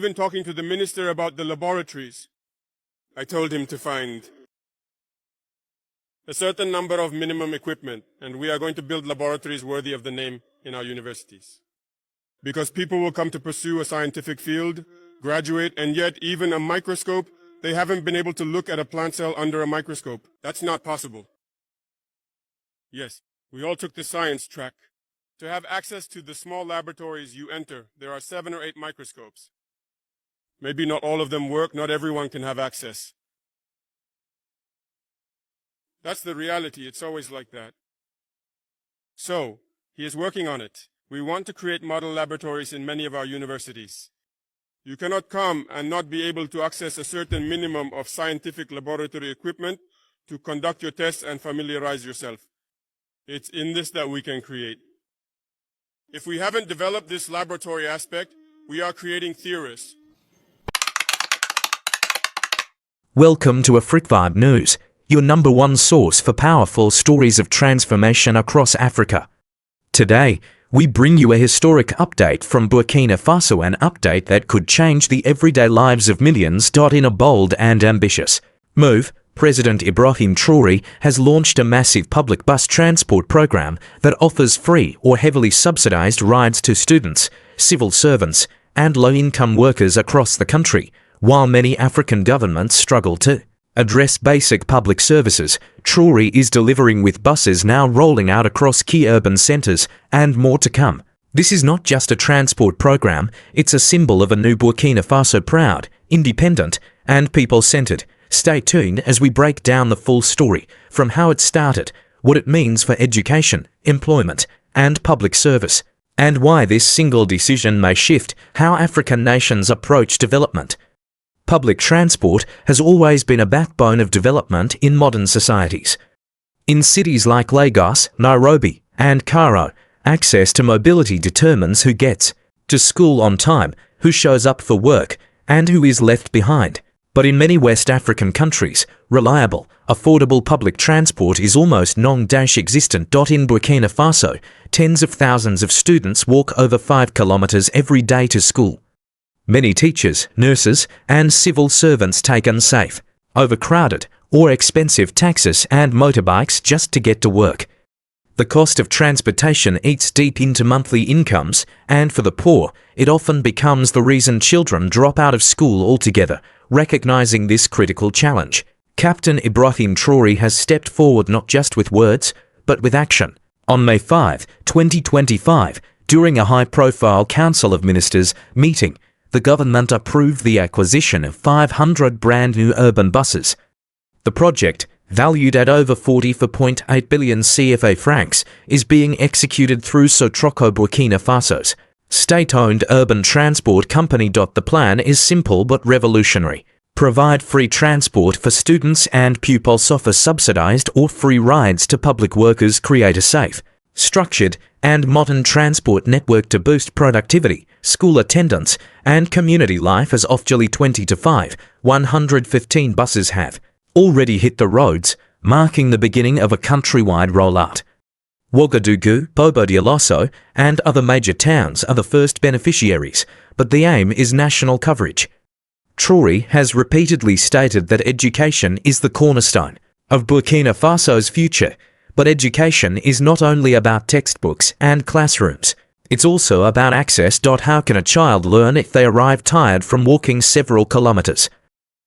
Even talking to the minister about the laboratories, I told him to find a certain number of minimum equipment, and we are going to build laboratories worthy of the name in our universities. Because people will come to pursue a scientific field, graduate, and yet even a microscope, they haven't been able to look at a plant cell under a microscope. That's not possible. Yes, we all took the science track. To have access to the small laboratories you enter, there are 7 or 8 microscopes. Maybe not all of them work, not everyone can have access. That's the reality, it's always like that. So, he is working on it. We want to create model laboratories in many of our universities. You cannot come and not be able to access a certain minimum of scientific laboratory equipment to conduct your tests and familiarize yourself. It's in this that we can create. If we haven't developed this laboratory aspect, we are creating theorists. Welcome to AfricVibe News, your #1 source for powerful stories of transformation across Africa. Today, we bring you a historic update from Burkina Faso, an update that could change the everyday lives of millions. In a bold and ambitious move, President Ibrahim Traoré has launched a massive public bus transport program that offers free or heavily subsidized rides to students, civil servants, and low-income workers across the country. While many African governments struggle to address basic public services, Traoré is delivering with buses now rolling out across key urban centers and more to come. This is not just a transport program, it's a symbol of a new Burkina Faso, proud, independent, and people-centered. Stay tuned as we break down the full story, from how it started, what it means for education, employment, and public service, and why this single decision may shift how African nations approach development. Public transport has always been a backbone of development in modern societies. In cities like Lagos, Nairobi, and Cairo, access to mobility determines who gets to school on time, who shows up for work, and who is left behind. But in many West African countries, reliable, affordable public transport is almost non-existent. In Burkina Faso, tens of thousands of students walk over 5 kilometers every day to school. Many teachers, nurses, and civil servants take unsafe, overcrowded, or expensive taxis and motorbikes just to get to work. The cost of transportation eats deep into monthly incomes, and for the poor, it often becomes the reason children drop out of school altogether. Recognizing this critical challenge, Captain Ibrahim Traoré has stepped forward not just with words, but with action. On May 5, 2025, during a high-profile Council of Ministers meeting, the government approved the acquisition of 500 brand-new urban buses. The project, valued at over 44.8 billion CFA francs, is being executed through SOTRACO, Burkina Faso's state-owned urban transport company. The plan is simple but revolutionary. Provide free transport for students and pupils, offer subsidized or free rides to public workers, create a safe, structured, and modern transport network to boost productivity, school attendance, and community life. As of July 2025, 115 buses have already hit the roads, marking the beginning of a countrywide rollout. Ouagadougou, Bobo-Dioulasso, and other major towns are the first beneficiaries, but the aim is national coverage. Traoré has repeatedly stated that education is the cornerstone of Burkina Faso's future, but education is not only about textbooks and classrooms, it's also about access. How can a child learn if they arrive tired from walking several kilometers?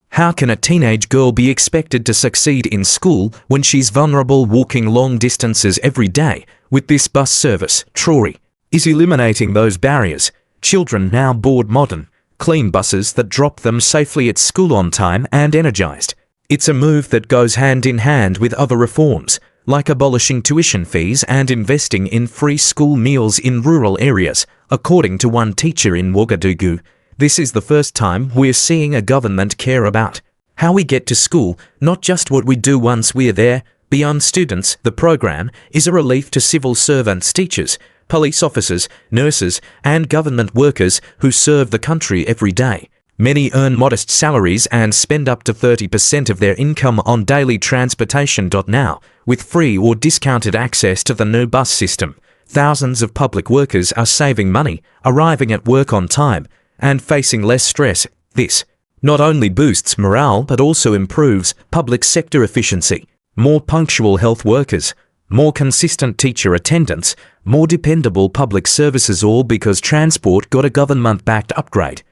How can a teenage girl be expected to succeed in school when she's vulnerable walking long distances every day? With this bus service, Traoré is eliminating those barriers. Children now board modern, clean buses that drop them safely at school on time and energized. It's a move that goes hand in hand with other reforms, like abolishing tuition fees and investing in free school meals in rural areas. According to one teacher in Ouagadougou, this is the first time we're seeing a government care about how we get to school, not just what we do once we're there. Beyond students, the program is a relief to civil servants, teachers, police officers, nurses, and government workers who serve the country every day. Many earn modest salaries and spend up to 30% of their income on daily transportation. Now, with free or discounted access to the new bus system, thousands of public workers are saving money, arriving at work on time, and facing less stress. This not only boosts morale but also improves public sector efficiency. More punctual health workers, more consistent teacher attendance, more dependable public services, all because transport got a government-backed upgrade.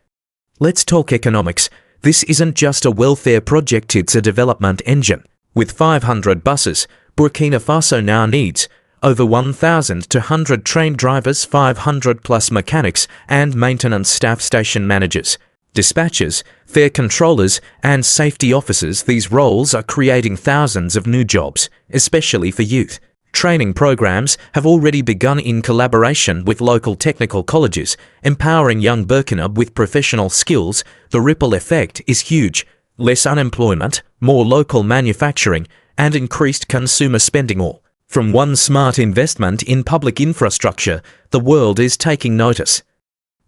Let's talk economics. This isn't just a welfare project, it's a development engine. With 500 buses, Burkina Faso now needs over 1,200 trained drivers, 500 plus mechanics and maintenance staff, station managers, dispatchers, fare controllers and safety officers. These roles are creating thousands of new jobs, especially for youth. Training programs have already begun in collaboration with local technical colleges, empowering young Burkina with professional skills. The ripple effect is huge. Less unemployment, more local manufacturing, and increased consumer spending, all from one smart investment in public infrastructure. The world is taking notice.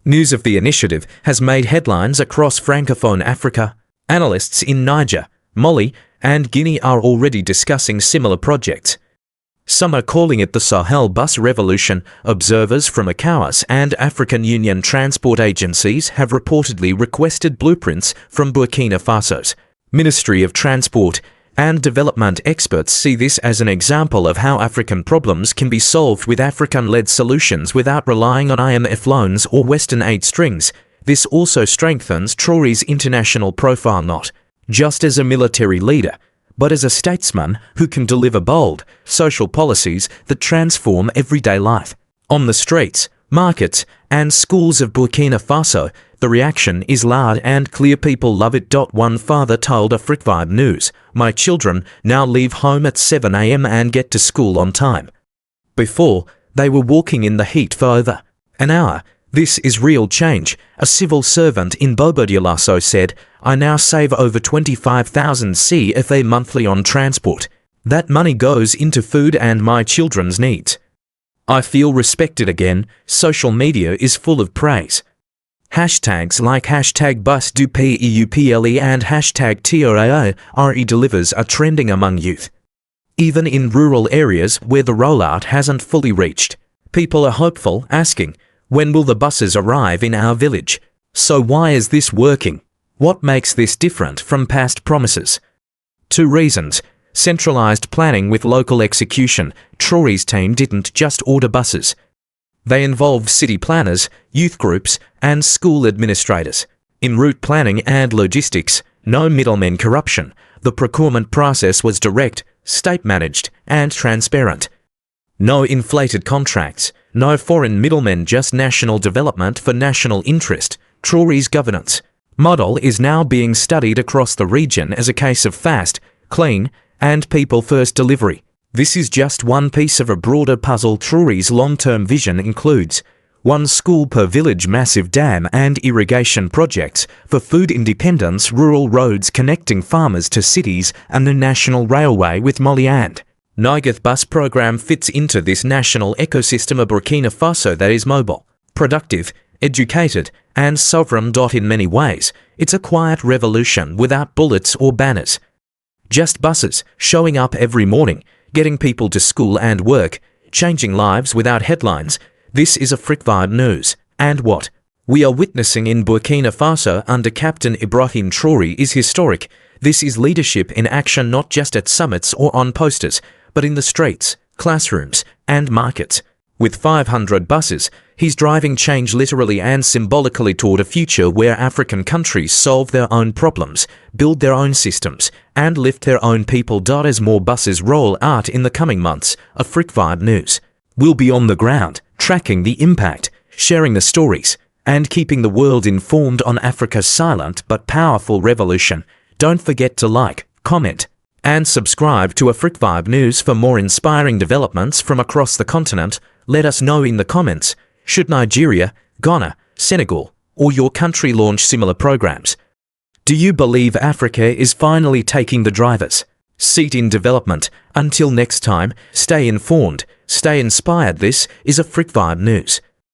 News of the initiative has made headlines across Francophone Africa. Analysts in Niger, Mali, and Guinea are already discussing similar projects. Some are calling it the Sahel Bus Revolution. Observers from ECOWAS and African Union transport agencies have reportedly requested blueprints from Burkina Faso's Ministry of Transport and Development. Experts see this as an example of how African problems can be solved with African-led solutions without relying on IMF loans or Western aid strings. This also strengthens Traoré's international profile, not just as a military leader, but as a statesman who can deliver bold, social policies that transform everyday life. On the streets, markets, and schools of Burkina Faso, the reaction is loud and clear. People love it. One father told AfricVibe News, "My children now leave home at 7 a.m. and get to school on time. Before, they were walking in the heat for over an hour. This is real change." A civil servant in Bobo-Dioulasso said, "I now save over 25,000 CFA monthly on transport. That money goes into food and my children's needs. I feel respected again." Social media is full of praise. Hashtags like #BusDuPeuple and #TORARE delivers are trending among youth. Even in rural areas where the rollout hasn't fully reached, people are hopeful, asking, "When will the buses arrive in our village?" So why is this working? What makes this different from past promises? 2 reasons. Centralized planning with local execution. Traoré's team didn't just order buses. They involved city planners, youth groups, and school administrators. In route planning and logistics, no middlemen corruption. The procurement process was direct, state-managed, and transparent. No inflated contracts, no foreign middlemen, just national development for national interest. Traoré's governance model is now being studied across the region as a case of fast, clean, and people-first delivery. This is just one piece of a broader puzzle. Traoré's long-term vision includes 1 school per village, massive dam and irrigation projects for food independence, rural roads connecting farmers to cities, and the national railway with Mali and Niger bus program fits into this national ecosystem. A Burkina Faso that is mobile, productive, educated, and sovereign. In many ways, it's a quiet revolution without bullets or banners. Just buses showing up every morning, getting people to school and work, changing lives without headlines. This is AfricVibe News. And what we are witnessing in Burkina Faso under Captain Ibrahim Traoré is historic. This is leadership in action, not just at summits or on posters, but in the streets, classrooms, and markets. With 500 buses, he's driving change literally and symbolically toward a future where African countries solve their own problems, build their own systems, and lift their own people. As more buses roll out in the coming months, AfricVibe News will be on the ground, tracking the impact, sharing the stories, and keeping the world informed on Africa's silent but powerful revolution. Don't forget to like, comment, and subscribe to AfricVibe News for more inspiring developments from across the continent. Let us know in the comments, should Nigeria, Ghana, Senegal, or your country launch similar programs? Do you believe Africa is finally taking the driver's seat in development? Until next time, stay informed, stay inspired. This is AfricVibe News.